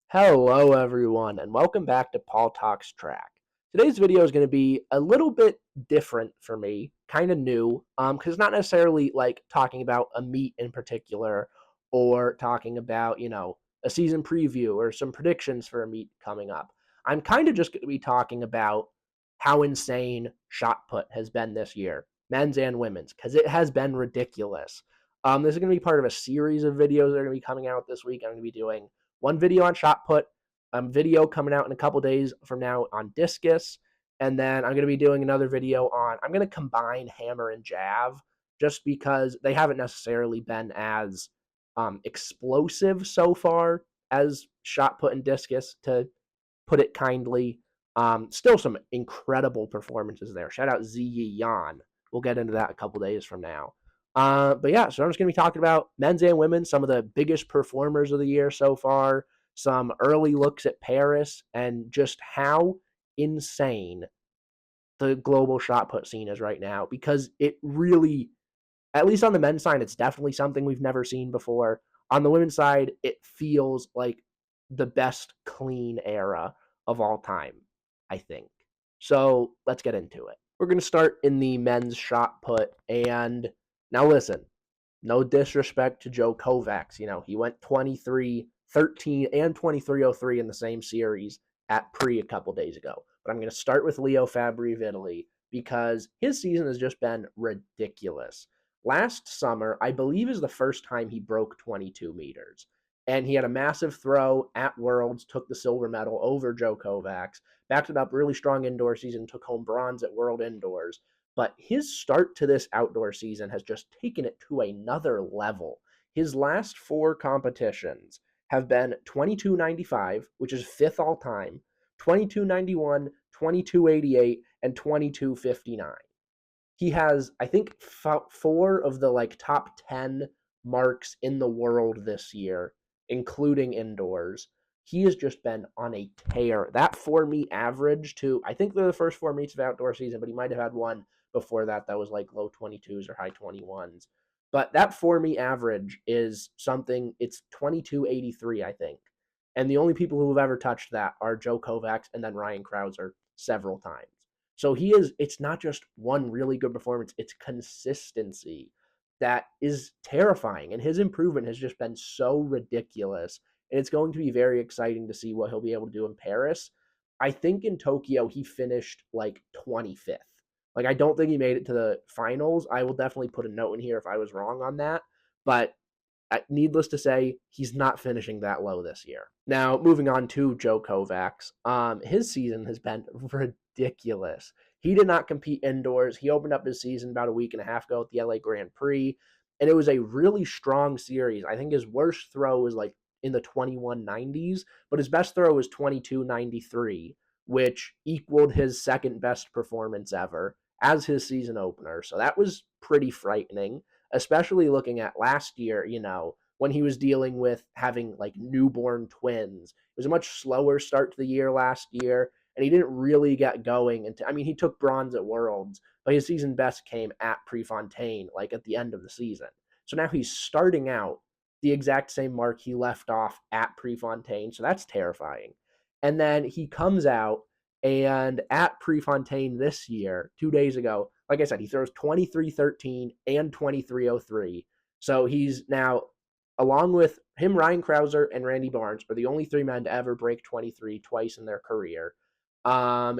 Hello, everyone, and welcome back to Paul Talks Track. Today's video is going to be a little bit different for me, kind of new, because it's not necessarily like talking about a meet in particular or talking about, a season preview or some predictions for a meet coming up. I'm kind of just going to be talking about how insane shot put has been this year, men's and women's, because it has been ridiculous. This is going to be part of a series of videos that are going to be coming out this week. I'm going to be doing one video on shot put, a video coming out in a couple days from now on discus, and then I'm going to be doing another video on, I'm going to combine hammer and jav just because they haven't necessarily been as explosive so far as shot put and discus, to put it kindly. Still some incredible performances there. Shout out Ziyi Yan. We'll get into that a couple days from now. But yeah, so I'm just going to be talking about men's and women's, some of the biggest performers of the year so far, some early looks at Paris, and just how insane the global shot put scene is right now, because it really, at least on the men's side, it's definitely something we've never seen before. On the women's side, it feels like the best clean era of all time, I think. So let's get into it. We're going to start in the men's shot put. And now listen, no disrespect to Joe Kovacs. He went 23-13 and 23-03 in the same series at Pre a couple days ago. But I'm going to start with Leo Fabri Vitali because his season has just been ridiculous. Last summer, I believe, is the first time he broke 22 meters. And he had a massive throw at Worlds, took the silver medal over Joe Kovacs, backed it up really strong indoor season, took home bronze at World Indoors. But his start to this outdoor season has just taken it to another level. His last four competitions have been 2295, which is fifth all time, 2291, 2288, and 2259. He has, I think, four of the top 10 marks in the world this year, including indoors. He has just been on a tear. That 4 meet average to, I think they're the first 4 meets of outdoor season, but he might have had one before that was like low 22s or high 21s. But that 4 meet average is something, it's 2283, I think. And the only people who have ever touched that are Joe Kovacs and then Ryan Krauser several times. So it's not just one really good performance, it's consistency that is terrifying. And his improvement has just been so ridiculous. And it's going to be very exciting to see what he'll be able to do in Paris. I think in Tokyo, he finished like 25th. I don't think he made it to the finals. I will definitely put a note in here if I was wrong on that. But needless to say, he's not finishing that low this year. Now, moving on to Joe Kovacs, his season has been ridiculous. He did not compete indoors. He opened up his season about a week and a half ago at the LA Grand Prix, and it was a really strong series. I think his worst throw was like in the 2190s, but his best throw was 2293, which equaled his second best performance ever as his season opener. So that was pretty frightening, especially looking at last year, when he was dealing with having like newborn twins. It was a much slower start to the year last year, and he didn't really get going until, he took bronze at Worlds, but his season best came at Prefontaine, like at the end of the season. So now he's starting out the exact same mark he left off at Prefontaine, so that's terrifying. And then he comes out and at Prefontaine this year, 2 days ago, like I said, he throws 23-13 and 23-03. So he's now, along with him, Ryan Krauser and Randy Barnes are the only three men to ever break 23 twice in their career.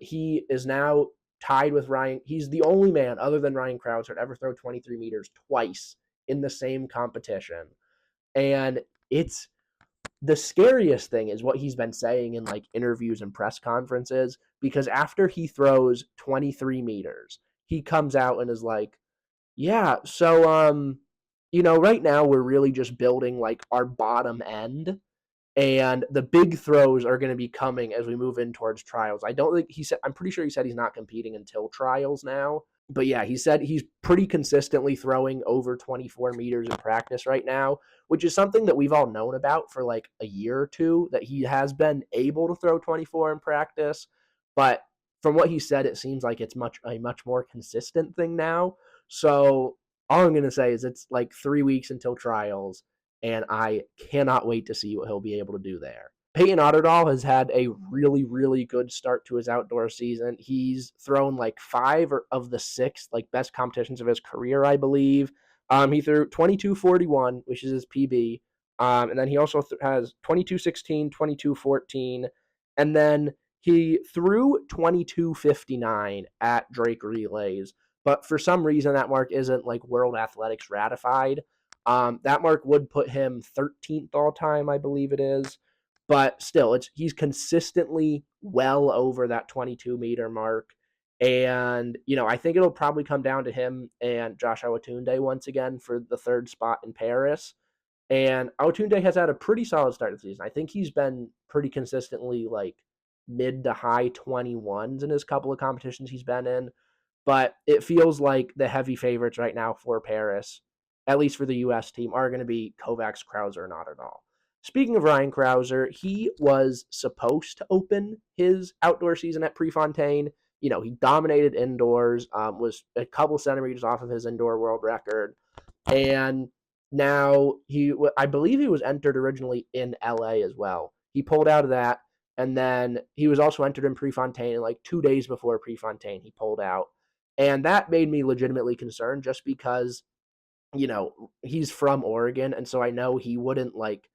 He is now tied with Ryan. He's the only man other than Ryan Krauser to ever throw 23 meters twice in the same competition. And it's the scariest thing is what he's been saying in interviews and press conferences, because after he throws 23 meters, he comes out and is like, yeah, so right now we're really just building our bottom end, and the big throws are going to be coming as we move in towards trials. I don't think he said, I'm pretty sure he said he's not competing until trials now. But yeah, he said he's pretty consistently throwing over 24 meters in practice right now, which is something that we've all known about for a year or two, that he has been able to throw 24 in practice. But from what he said, it seems like it's a much more consistent thing now. So all I'm going to say is it's 3 weeks until trials, and I cannot wait to see what he'll be able to do there. Peyton Otterdahl has had a really, really good start to his outdoor season. He's thrown like 5 of the 6 like best competitions of his career, I believe. He threw 22:41, which is his PB. And then he also has 22:16, 22:14, and then he threw 22:59 at Drake Relays. But for some reason, that mark isn't like World Athletics ratified. That mark would put him 13th all time, I believe it is. But still, he's consistently well over that 22-meter mark. And, I think it'll probably come down to him and Josh Awatunde once again for the 3rd spot in Paris. And Awatunde has had a pretty solid start of the season. I think he's been pretty consistently like mid to high 21s in his couple of competitions he's been in. But it feels like the heavy favorites right now for Paris, at least for the U.S. team, are going to be Kovacs, Krauser, and Otterdahl. Speaking of Ryan Krauser, he was supposed to open his outdoor season at Prefontaine. He dominated indoors, was a couple centimeters off of his indoor world record. And now I believe he was entered originally in LA as well. He pulled out of that. And then he was also entered in Prefontaine, and like 2 days before Prefontaine, he pulled out. And that made me legitimately concerned just because, he's from Oregon. And so I know he wouldn't like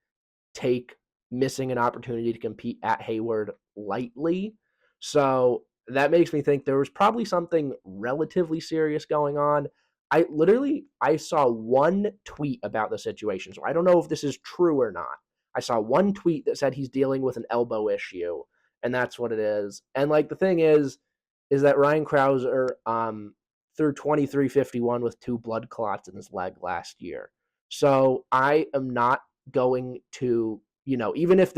take missing an opportunity to compete at Hayward lightly. So that makes me think there was probably something relatively serious going on. I saw one tweet about the situation, so I don't know if this is true or not. I saw one tweet that said he's dealing with an elbow issue, and that's what it is. And like the thing is that Ryan Krauser threw 23:51 with 2 blood clots in his leg last year. So I am not going to, even if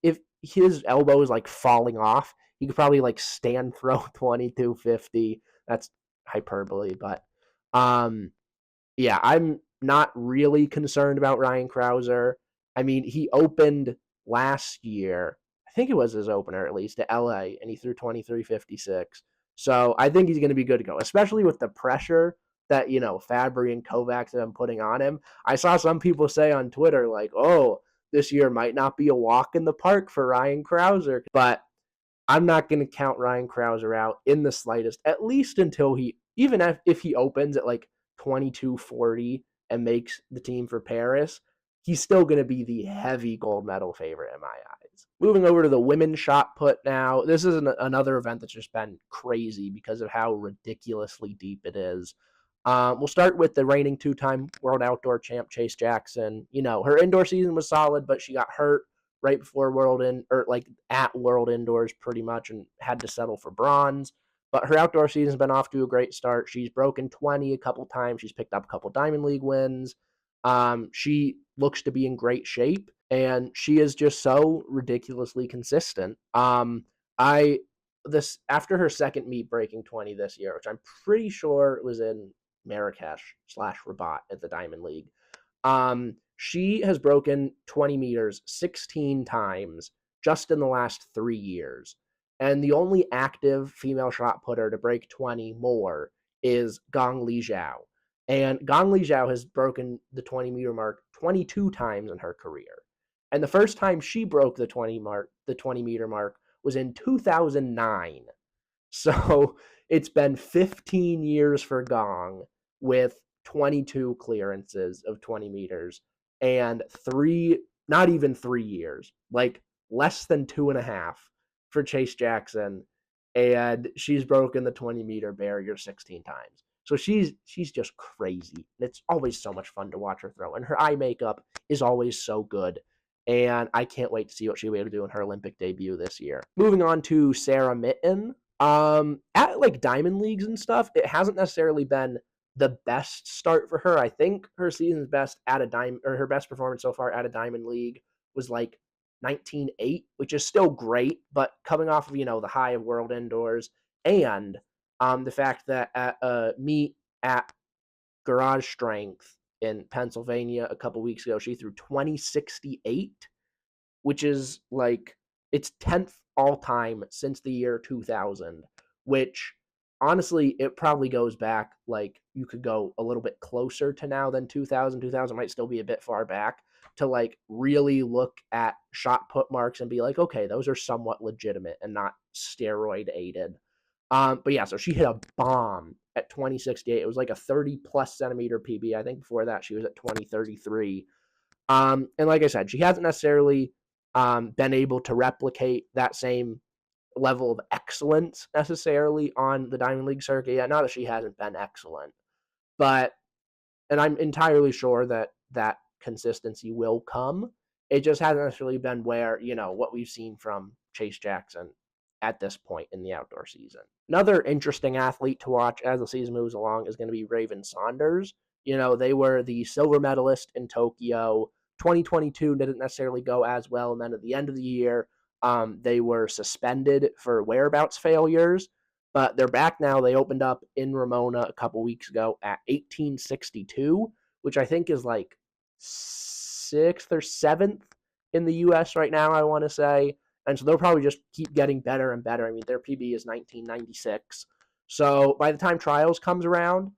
if his elbow is like falling off, he could probably like stand throw 22:50. That's hyperbole, but um yeah, I'm not really concerned about Ryan Krauser. I mean, he opened last year. I think it was his opener at least at LA, and he threw 23:56. So I think he's going to be good to go, especially with the pressure that Fabry and Kovacs have been putting on him. I saw some people say on Twitter like, "Oh, this year might not be a walk in the park for Ryan Krauser," but I'm not going to count Ryan Krauser out in the slightest, at least until even if he opens at like 22:40 and makes the team for Paris, he's still going to be the heavy gold medal favorite in my eyes. Moving over to the women's shot put now, this is another event that's just been crazy because of how ridiculously deep it is. We'll start with the reigning 2-time world outdoor champ, Chase Jackson. Her indoor season was solid, but she got hurt right before at World Indoors pretty much and had to settle for bronze. But her outdoor season's been off to a great start. She's broken 20 a couple times. She's picked up a couple Diamond League wins. She looks to be in great shape, and she is just so ridiculously consistent. I this After her second meet breaking 20 this year, which I'm pretty sure it was in Marrakesh/Rabat at the Diamond League. She has broken 20 meters 16 times just in the last 3 years. And the only active female shot putter to break 20 more is Gong Li Zhao. And Gong Li Zhao has broken the 20-meter mark 22 times in her career. And the first time she broke the 20-meter mark was in 2009. So it's been 15 years for Gong with 22 clearances of 20 meters and not even 3 years, like less than 2.5 for Chase Jackson. And she's broken the 20-meter barrier 16 times. So she's just crazy. And it's always so much fun to watch her throw. And her eye makeup is always so good. And I can't wait to see what she'll be able to do in her Olympic debut this year. Moving on to Sarah Mitten. At like Diamond Leagues and stuff, it hasn't necessarily been the best start for her. I think her season's best at a diamond, or her best performance so far at a Diamond League was like 19.8, which is still great, but coming off of, the high of World Indoors and the fact that at a meet at Garage Strength in Pennsylvania a couple weeks ago, she threw 20.68, which is like it's 10th all time since the year 2000, which honestly, it probably goes back, like you could go a little bit closer to now than 2000. 2000 might still be a bit far back, to like really look at shot put marks and be like, okay, those are somewhat legitimate and not steroid aided. But yeah, so she hit a bomb at 2068. It was like a 30 plus centimeter PB. I think before that she was at 2033. And like I said, she hasn't necessarily been able to replicate that same level of excellence necessarily on the Diamond League circuit yet. Not that she hasn't been excellent, but and I'm entirely sure that that consistency will come. It just hasn't necessarily been where, what we've seen from Chase Jackson at this point in the outdoor season. Another interesting athlete to watch as the season moves along is going to be Raven Saunders. They were the silver medalist in Tokyo. 2022 didn't necessarily go as well. And then at the end of the year, they were suspended for whereabouts failures, but they're back now. They opened up in Ramona a couple weeks ago at 1862, which I think is like sixth or seventh in the U.S. right now, I want to say. And so they'll probably just keep getting better and better. I mean, their PB is 1996. So by the time trials comes around,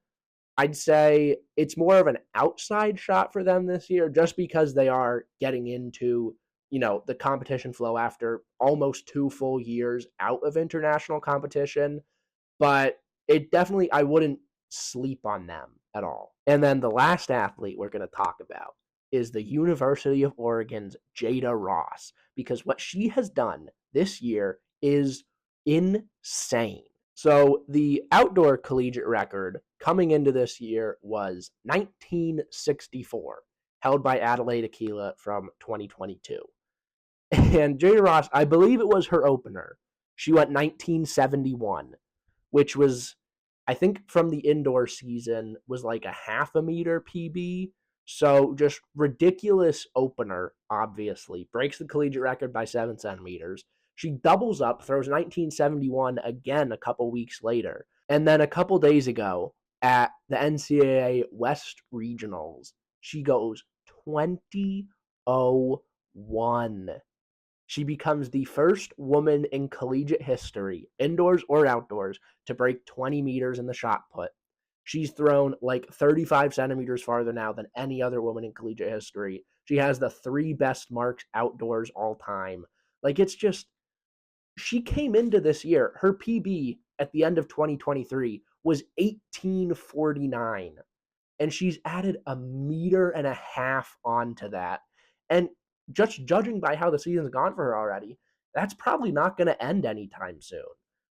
I'd say it's more of an outside shot for them this year just because they are getting into, the competition flow after almost 2 full years out of international competition. But it definitely, I wouldn't sleep on them at all. And then the last athlete we're going to talk about is the University of Oregon's Jada Ross, because what she has done this year is insane. So the outdoor collegiate record coming into this year was 1964, held by Adelaide Aquila from 2022. And Jada Ross, I believe it was her opener. She went 1971, which was, I think from the indoor season, was like a half a meter PB. So just ridiculous opener, obviously. Breaks the collegiate record by 7 centimeters. She doubles up, throws 1971 again a couple weeks later. And then a couple days ago at the NCAA West Regionals, she goes 20-01. She becomes the first woman in collegiate history, indoors or outdoors, to break 20 meters in the shot put. She's thrown like 35 centimeters farther now than any other woman in collegiate history. She has the 3 best marks outdoors all time. Like, it's just, she came into this year, her PB at the end of 2023 was 1849. And she's added a meter and a half onto that. And just judging by how the season's gone for her already, that's probably not going to end anytime soon.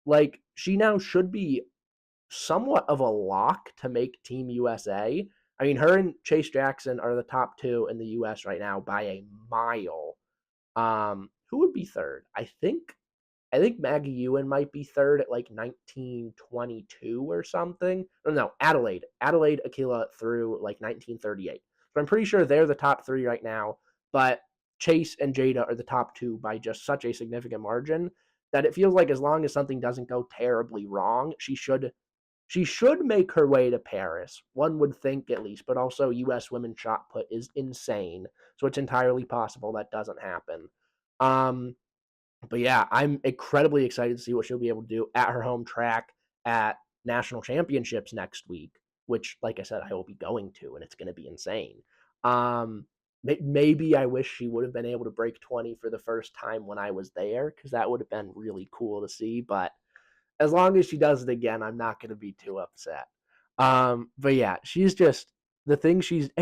Like, she now should be somewhat of a lock to make Team USA. I mean, her and Chase Jackson are the top 2 in the US right now by a mile. Who would be third? I think Maggie Ewan might be third at like 1922 or something. No, Adelaide. Adelaide Aquila through like 1938. So I'm pretty sure they're the top 3 right now, but Chase and Jada are the top 2 by just such a significant margin that it feels like as long as something doesn't go terribly wrong, she should make her way to Paris. One would think at least, but also US women's shot put is insane. So it's entirely possible that doesn't happen. But yeah, I'm incredibly excited to see what she'll be able to do at her home track at national championships next week, which, like I said, I will be going to, and it's going to be insane. Maybe I wish she would have been able to break 20 for the first time when I was there, because that would have been really cool to see. But as long as she does it again, I'm not going to be too upset. But yeah, she's just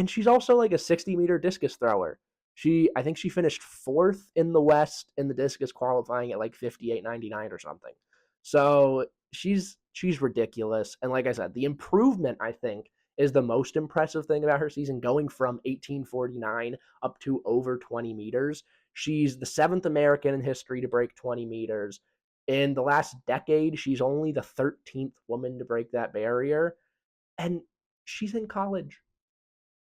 she's also like a 60-meter discus thrower. I think she finished 4th in the West in the discus qualifying at like 58.99 or something. So she's ridiculous. And like I said, the improvement, I think, is the most impressive thing about her season, going from 1849 up to over 20 meters. She's the 7th American in history to break 20 meters. In the last decade, she's only the 13th woman to break that barrier. And she's in college.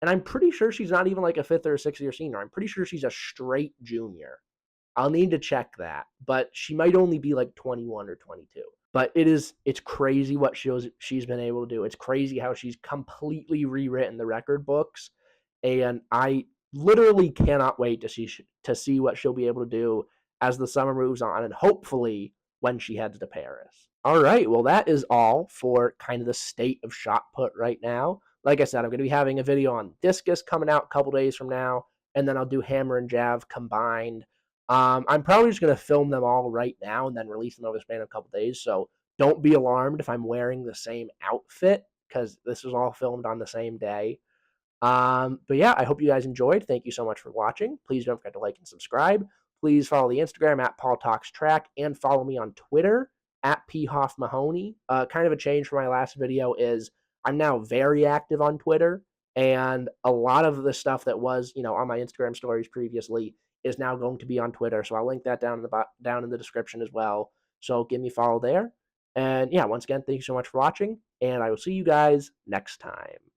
And I'm pretty sure she's not even like a 5th or a 6th year senior. I'm pretty sure she's a straight junior. I'll need to check that. But she might only be like 21 or 22. But it's crazy what she's been able to do. It's crazy how she's completely rewritten the record books. And I literally cannot wait to see what she'll be able to do as the summer moves on, and hopefully when she heads to Paris. All right, well, that is all for kind of the state of shot put right now. Like I said, I'm going to be having a video on discus coming out a couple days from now, and then I'll do hammer and jav combined. I'm probably just going to film them all right now and then release them over the span of a couple days. So don't be alarmed if I'm wearing the same outfit because this was all filmed on the same day. But yeah, I hope you guys enjoyed. Thank you so much for watching. Please don't forget to like and subscribe. Please follow the Instagram at Paul Talks Track and follow me on Twitter at phoffmahoney. Kind of a change from my last video is I'm now very active on Twitter, and a lot of the stuff that was on my Instagram stories previously is now going to be on Twitter. So I'll link that down in the description as well. So give me a follow there. And yeah, once again, thank you so much for watching, and I will see you guys next time.